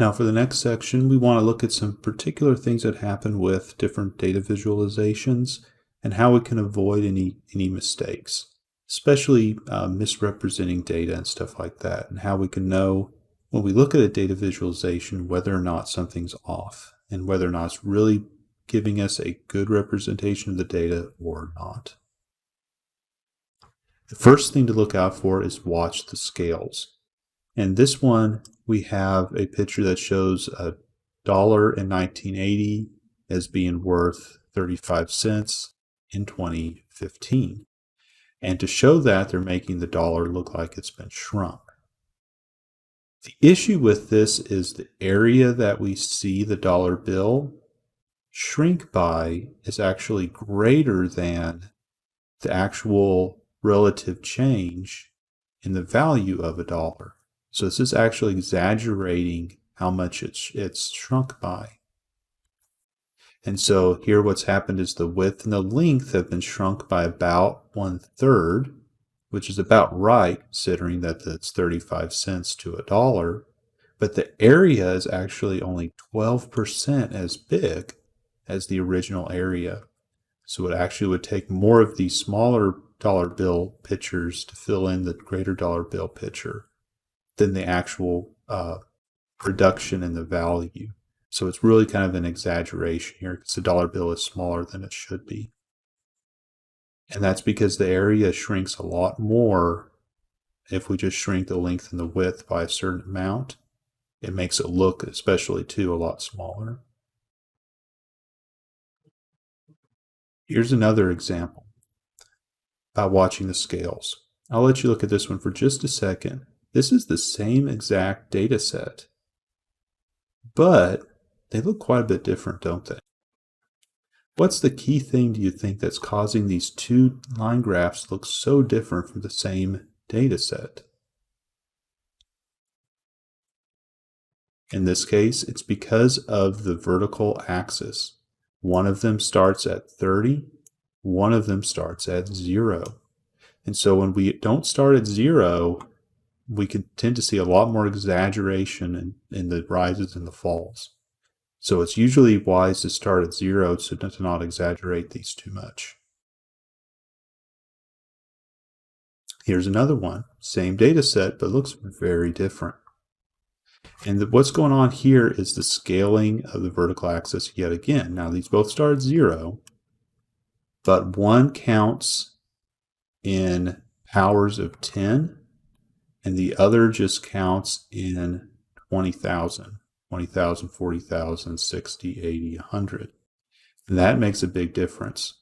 Now for the next section, we want to look at some particular things that happen with different data visualizations and how we can avoid any mistakes, especially misrepresenting data and stuff like that, and how we can know when we look at a data visualization whether or not something's off and whether or not it's really giving us a good representation of the data or not. The first thing to look out for is watch the scales. In this one, we have a picture that shows a dollar in 1980 as being worth 35 cents in 2015. And to show that, they're making the dollar look like it's been shrunk. The issue with this is the area that we see the dollar bill shrink by is actually greater than the actual relative change in the value of a dollar. So this is actually exaggerating how much it's shrunk by. And so here what's happened is the width and the length have been shrunk by about 1/3, which is about right considering that it's 35 cents to a dollar. But the area is actually only 12% as big as the original area. So it actually would take more of these smaller dollar bill pictures to fill in the greater dollar bill picture than the actual reduction in the value. So it's really kind of an exaggeration here because the dollar bill is smaller than it should be. And that's because the area shrinks a lot more if we just shrink the length and the width by a certain amount. It makes it look, especially too, a lot smaller. Here's another example by watching the scales. I'll let you look at this one for just a second. This is the same exact data set, but they look quite a bit different, don't they? What's the key thing do you think that's causing these two line graphs to look so different from the same data set? In this case, it's because of the vertical axis. One of them starts at 30, one of them starts at 0. And so when we don't start at 0, we can tend to see a lot more exaggeration in the rises and the falls. So it's usually wise to start at 0 so to not exaggerate these too much. Here's another one, same data set, but looks very different. And what's going on here is the scaling of the vertical axis yet again. Now these both start at 0, but one counts in powers of 10, and the other just counts in 20,000, 20,000, 40,000, 60, 80, 100. And that makes a big difference.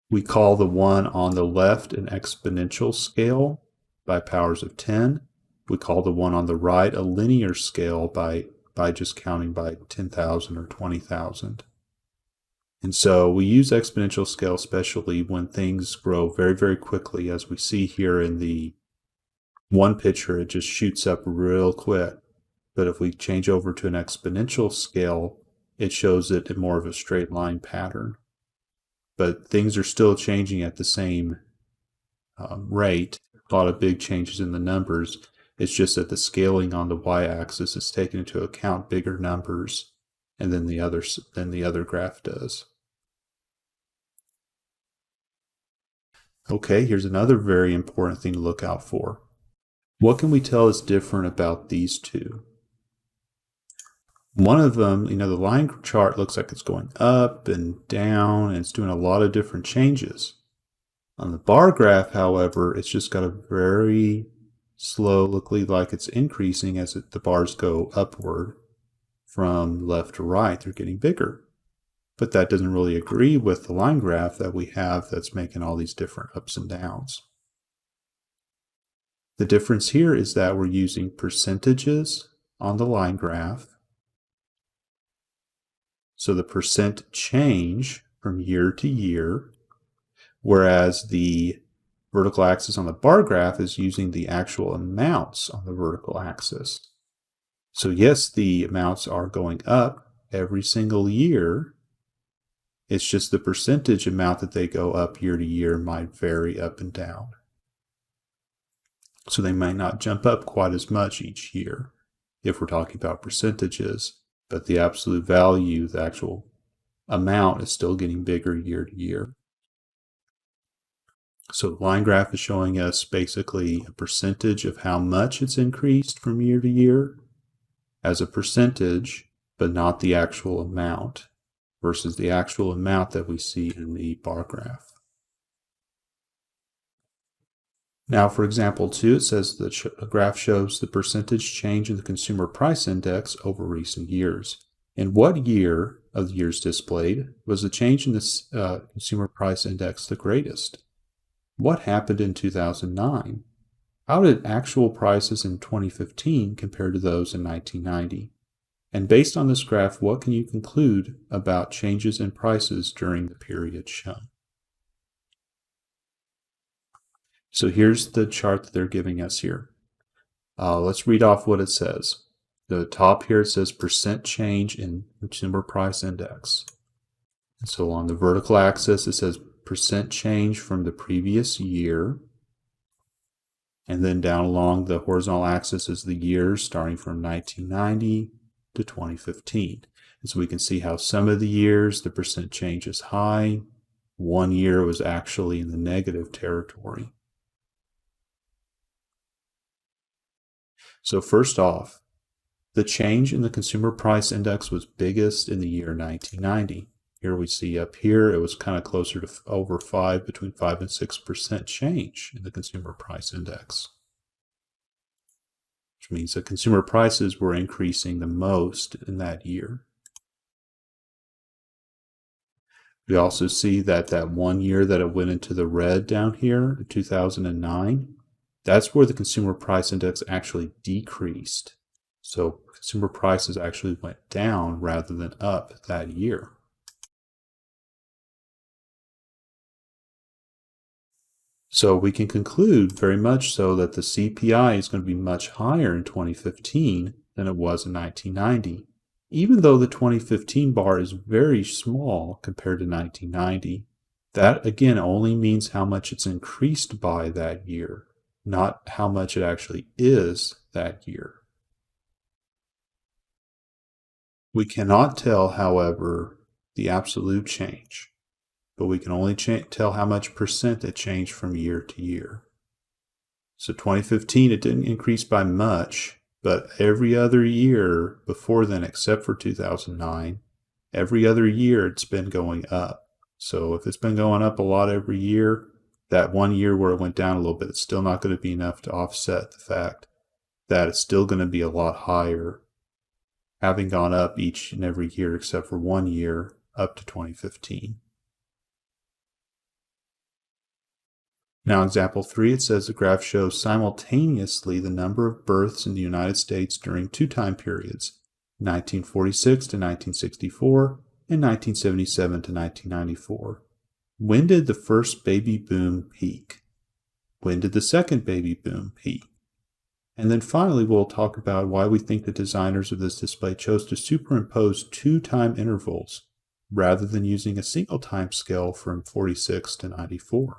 We call the one on the left an exponential scale by powers of 10. We call the one on the right a linear scale by just counting by 10,000 or 20,000. And so we use exponential scale especially when things grow very, very quickly, as we see here in the one picture, it just shoots up real quick. But if we change over to an exponential scale, it shows it in more of a straight line pattern. But things are still changing at the same rate. A lot of big changes in the numbers. It's just that the scaling on the y-axis is taking into account bigger numbers, and then the other graph does. Okay, here's another very important thing to look out for. What can we tell is different about these two? One of them, the line chart looks like it's going up and down, and it's doing a lot of different changes. On the bar graph, however, it's just got a very slow, looking like it's increasing as the bars go upward from left to right. They're getting bigger. But that doesn't really agree with the line graph that we have that's making all these different ups and downs. The difference here is that we're using percentages on the line graph. So the percent change from year to year, whereas the vertical axis on the bar graph is using the actual amounts on the vertical axis. So yes, the amounts are going up every single year. It's just the percentage amount that they go up year to year might vary up and down. So they might not jump up quite as much each year. if we're talking about percentages, but the absolute value, the actual amount, is still getting bigger year to year. So the line graph is showing us basically a percentage of how much it's increased from year to year as a percentage, but not the actual amount, versus the actual amount that we see in the bar graph. Now for example 2, it says the graph shows the percentage change in the consumer price index over recent years. In what year of the years displayed was the change in the consumer price index the greatest? What happened in 2009? How did actual prices in 2015 compare to those in 1990? And based on this graph, what can you conclude about changes in prices during the period shown? So here's the chart that they're giving us here. Let's read off what it says. The top here, it says percent change in consumer price index. And so on the vertical axis, it says percent change from the previous year. And then down along the horizontal axis is the years starting from 1990 to 2015. And so we can see how some of the years the percent change is high. One year was actually in the negative territory. So first off, the change in the consumer price index was biggest in the year 1990. Here we see up here, it was kind of closer to over 5, between 5 and 6% change in the consumer price index, which means that consumer prices were increasing the most in that year. We also see that that 1 year that it went into the red down here, 2009, that's where the consumer price index actually decreased. So consumer prices actually went down rather than up that year. So we can conclude very much so that the CPI is going to be much higher in 2015 than it was in 1990, even though the 2015 bar is very small compared to 1990. That again only means how much it's increased by that year, not how much it actually is that year. We cannot tell, however, the absolute change, but we can only tell how much percent it changed from year to year. So 2015, it didn't increase by much, but every other year before then, except for 2009, every other year it's been going up. So if it's been going up a lot every year, that 1 year where it went down a little bit, it's still not going to be enough to offset the fact that it's still going to be a lot higher, having gone up each and every year except for 1 year up to 2015. Now, example 3, it says the graph shows simultaneously the number of births in the United States during 2 time periods, 1946 to 1964 and 1977 to 1994. When did the first baby boom peak? When did the second baby boom peak? And then finally, we'll talk about why we think the designers of this display chose to superimpose 2 time intervals rather than using a single time scale from 46 to 94.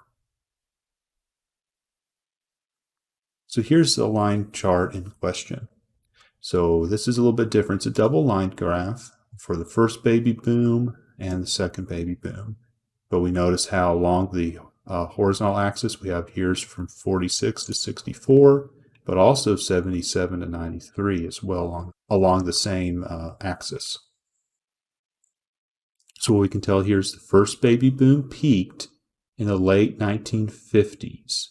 So here's the line chart in question. So this is a little bit different. It's a double line graph for the first baby boom and the second baby boom. But we notice how along the horizontal axis we have years from 46 to 64, but also 77 to 93 as well along the same axis. So what we can tell here is the first baby boom peaked in the late 1950s.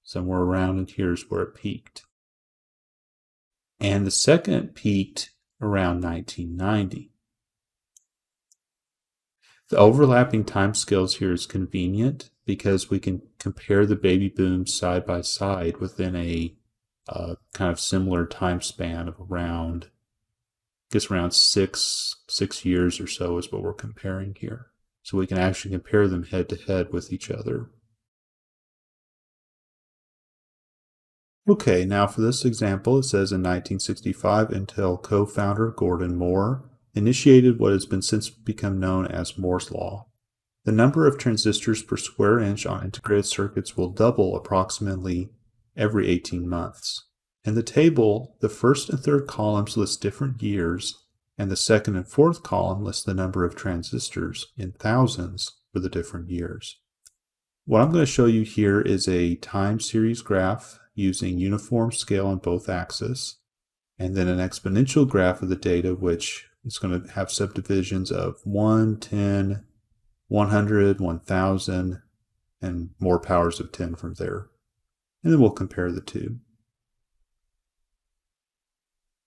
Somewhere around in here is where it peaked. And the second peaked around 1990. The overlapping timescales here is convenient because we can compare the baby booms side by side within a kind of similar time span of around, I guess around six years or so is what we're comparing here. So we can actually compare them head to head with each other. Okay, now for this example, it says in 1965, Intel co-founder Gordon Moore initiated what has been since become known as Moore's Law. The number of transistors per square inch on integrated circuits will double approximately every 18 months. In the table, the first and third columns list different years, and the second and fourth column lists the number of transistors in thousands for the different years. What I'm going to show you here is a time series graph using uniform scale on both axes, and then an exponential graph of the data, which is going to have subdivisions of 1, 10, 100, 1000, and more powers of 10 from there. And then we'll compare the two.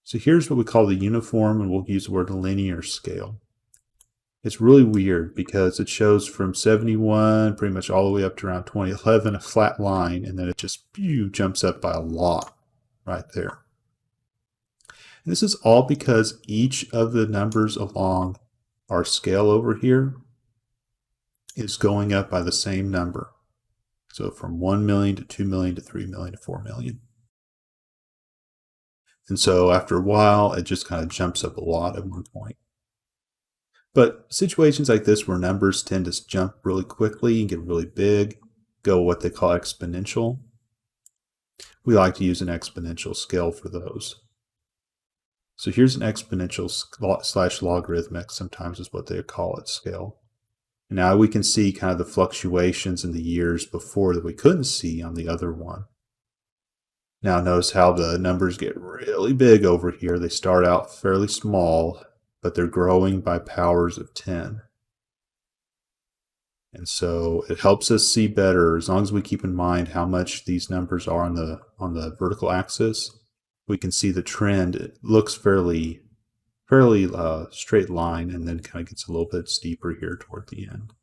So here's what we call the uniform, and we'll use the word linear scale. It's really weird because it shows from 71 pretty much all the way up to around 2011 a flat line, and then it just jumps up by a lot right there. And this is all because each of the numbers along our scale over here is going up by the same number. So from 1 million to 2 million to 3 million to 4 million. And so after a while, it just kind of jumps up a lot at one point. But situations like this where numbers tend to jump really quickly and get really big, go what they call exponential. We like to use an exponential scale for those. So here's an exponential / logarithmic, sometimes is what they call it, scale. And now we can see kind of the fluctuations in the years before that we couldn't see on the other one. Now notice how the numbers get really big over here. They start out fairly small, but they're growing by powers of 10. And so it helps us see better as long as we keep in mind how much these numbers are on the vertical axis. We can see the trend. It looks fairly straight line, and then kind of gets a little bit steeper here toward the end.